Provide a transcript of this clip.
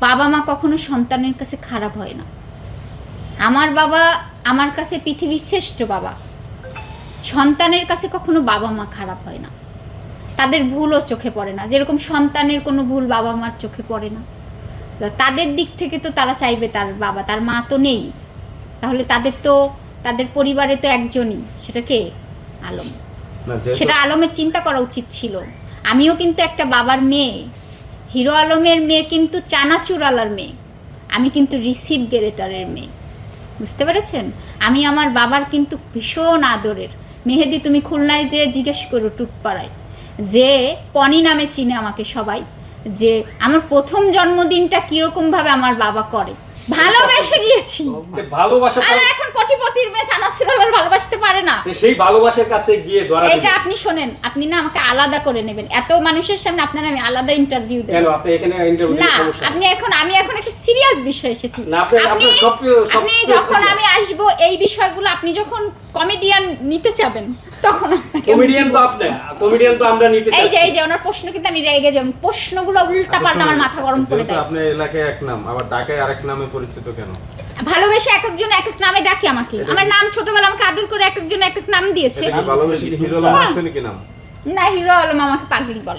বাবা মা কখনো সন্তানের কাছে খারাপ হয় না। আমার বাবা আমার কাছে পৃথিবীর শ্রেষ্ঠ বাবা। সন্তানের কাছে কখনো বাবা মা খারাপ হয় না, তাদের ভুলও চোখে পড়ে না, যেরকম সন্তানের কোনো ভুল বাবা মার চোখে পড়ে না। তাদের দিক থেকে তো তারা চাইবে তার বাবা, তার মা তো নেই, তাহলে তাদের পরিবারে তো একজনই, সেটা কে? আলম। সেটা আলমের চিন্তা করা উচিত ছিল। আমিও কিন্তু একটা বাবার মেয়ে, হিরো আলমের মেয়ে কিন্তু চানাচুরালার মেয়ে, আমি কিন্তু রিসিভ গ্রেটারের মেয়ে, বুঝতে পেরেছেন? আমি আমার বাবার কিন্তু ভীষণ আদরের। মেহেদি তুমি খুলনায় যে জিজ্ঞেস করো টুটপাড়ায়, যে পনি নামে চিনে আমাকে সবাই, যে আমার প্রথম জন্মদিনটা কীরকমভাবে আমার বাবা করে, ভালোবেসে গিয়েছি। ভালোবাসা এখন কোটিপতির মেয়ে চানাচুরালার ভালোবাসতে পারে না, সেই ভালোবাসার কাছে গিয়ে ধরা দিবেন। এটা আপনি শোনেন, আপনি না আমাকে আলাদা করে নেবেন, এত মানুষের সামনে আপনার আমি আলাদা ইন্টারভিউ দেব কেন? আপনি এখানে ইন্টারভিউ না, দিতে সমস্যা আমি এখন একটা সিরিয়াস বিষয় এসেছি। না, আপনি আপনি যখন আমি আসব এই বিষয়গুলো, আপনি যখন কমেডিয়ান নিতে চাবেন তখন কমেডিয়ান তো আমরা নিতে চাই। এই যে ওনার প্রশ্ন কিন্তু আমি রেগে যাই, প্রশ্নগুলো উল্টা পাল্টা আমার মাথা গরম করে দেয়। আপনি এলাকায় এক নাম, আবার ঢাকায় আরেক নামে পরিচিত কেন? ভালোবেসে এক একজন এক এক নামে ডাকে আমাকে, আমার নাম ছোটবেলা আমাকে আদর করে এক একজন এক এক নাম দিয়েছে। ভালোবেসে হিরো আলম আছে নাকি নাম? না, হিরো আলম আমাকে পাগলি বলে।